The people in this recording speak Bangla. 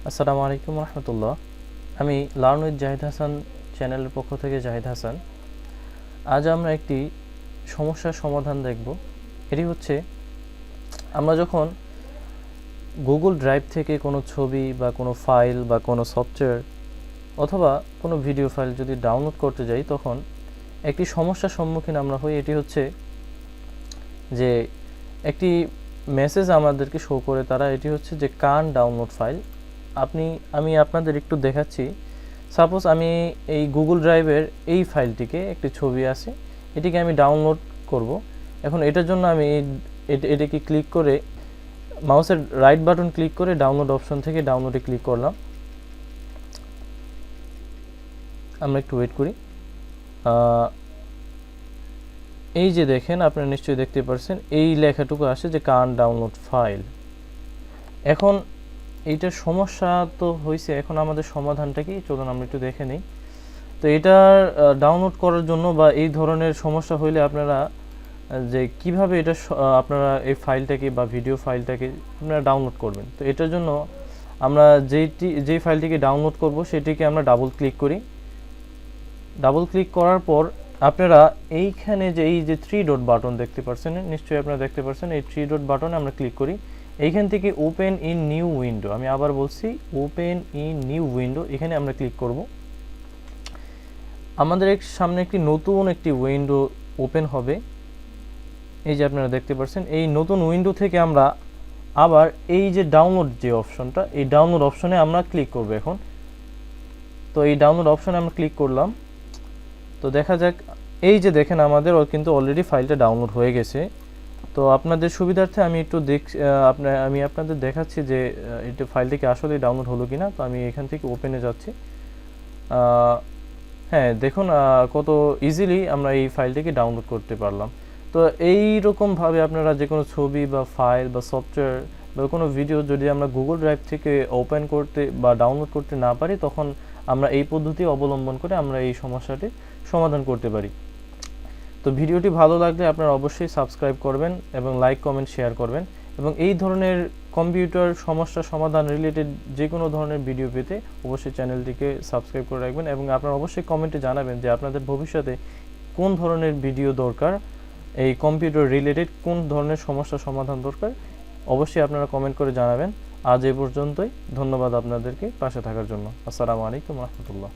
আসসালামু আলাইকুম রহমতুল্লাহ। আমি লার্ন উইথ জাহিদ হাসান চ্যানেলের পক্ষ থেকে জাহিদ হাসান। আজ আমরা একটি সমস্যার সমাধান দেখব। এটি হচ্ছে, আমরা যখন গুগল ড্রাইভ থেকে কোনো ছবি বা কোনো ফাইল বা কোনো সফটওয়্যার অথবা কোনো ভিডিও ফাইল যদি ডাউনলোড করতে যাই, তখন একটি সমস্যার সম্মুখীন আমরা হই। এটি হচ্ছে যে একটি মেসেজ আমাদেরকে শো করে তারা, এটি হচ্ছে যে কান ডাউনলোড ফাইল। আমি আপনাদের একটু দেখাচ্ছি। সাপোজ আমি এই গুগল ড্রাইভের এই ফাইলটিকে, একটি ছবি আছে, এটিকে আমি ডাউনলোড করব। এখন এটার জন্য আমি এটাকে ক্লিক করে, মাউসের রাইট বাটন ক্লিক করে ডাউনলোড অপশন থেকে ডাউনলোডে ক্লিক করলাম। আমরা একটু ওয়েট করি। এই যে দেখেন, আপনারা নিশ্চয়ই দেখতে পাচ্ছেন এই লেখাটুকু আসে যে কান ডাউনলোড ফাইল। এখন এইটার সমস্যা তো হয়েছে, এখন আমাদের সমাধানটা কি, চলুন আমরা একটু দেখে নিই। তো এটা ডাউনলোড করার জন্য বা এই ধরনের সমস্যা হইলে আপনারা যে কিভাবে এটা আপনারা এই ফাইলটাকে বা ভিডিও ফাইলটাকে আপনারা ডাউনলোড করবেন। তো এটার জন্য আমরা যেই ফাইলটিকে ডাউনলোড করব সেটিকে আমরা ডাবল ক্লিক করি। ডাবল ক্লিক করার পর আপনারা এইখানে যে এই যে 3 ডট বাটন দেখতে পাচ্ছেন, নিশ্চয়ই আপনারা দেখতে পাচ্ছেন, এই 3 ডট বাটনে আমরা ক্লিক করি। এইখান থেকে ওপেন ইন নিউ উইন্ডো, আমি আবার বলছি ওপেন ইন নিউ উইন্ডো, এখানে আমরা ক্লিক করব। আমাদের সামনে একটি নতুন একটি উইন্ডো ওপেন হবে। এই যে আপনারা দেখতে পাচ্ছেন, এই নতুন উইন্ডো থেকে আমরা আবার এই যে ডাউনলোড যে অপশনটা, এই ডাউনলোড অপশনে আমরা ক্লিক করব এখন। তো এই ডাউনলোড অপশনে আমরা ক্লিক করলাম। তো দেখা যাক, এই যে দেখেন আমাদের কিন্তু অলরেডি ফাইলটা ডাউনলোড হয়ে গেছে। তো আপনাদের সুবিধার্থে আমি একটু আমি আপনাদের দেখাচ্ছি যে এটা ফাইলটি কি আসলে ডাউনলোড হলো কিনা। তো আমি এখান থেকে ওপেনে যাচ্ছি। হ্যাঁ, দেখুন কত ইজিলি আমরা এই ফাইলটিকে ডাউনলোড করতে পারলাম। তো এই রকমভাবে আপনারা যে কোনো ছবি বা ফাইল বা সফটওয়্যার বা কোনো ভিডিও যদি আমরা গুগল ড্রাইভ থেকে ওপেন করতে বা ডাউনলোড করতে না পারি, তখন আমরা এই পদ্ধতি অবলম্বন করে আমরা এই সমস্যাটি সমাধান করতে পারি। তো ভিডিওটি ভালো লাগলে আপনারা অবশ্যই সাবস্ক্রাইব করবেন এবং লাইক, কমেন্ট, শেয়ার করবেন। এবং এই ধরনের কম্পিউটার সমস্যা সমাধান রিলেটেড যে কোনো ধরনের ভিডিও পেতে অবশ্যই চ্যানেলটিকে সাবস্ক্রাইব করে রাখবেন। এবং আপনারা অবশ্যই কমেন্টে জানাবেন যে আপনাদের ভবিষ্যতে কোন ধরনের ভিডিও দরকার, এই কম্পিউটার রিলেটেড কোন ধরনের সমস্যা সমাধান দরকার, অবশ্যই আপনারা কমেন্ট করে জানাবেন। আজ এই পর্যন্তই। ধন্যবাদ আপনাদেরকে পাশে থাকার জন্য। আসসালামু আলাইকুম রহমতুল্লাহ।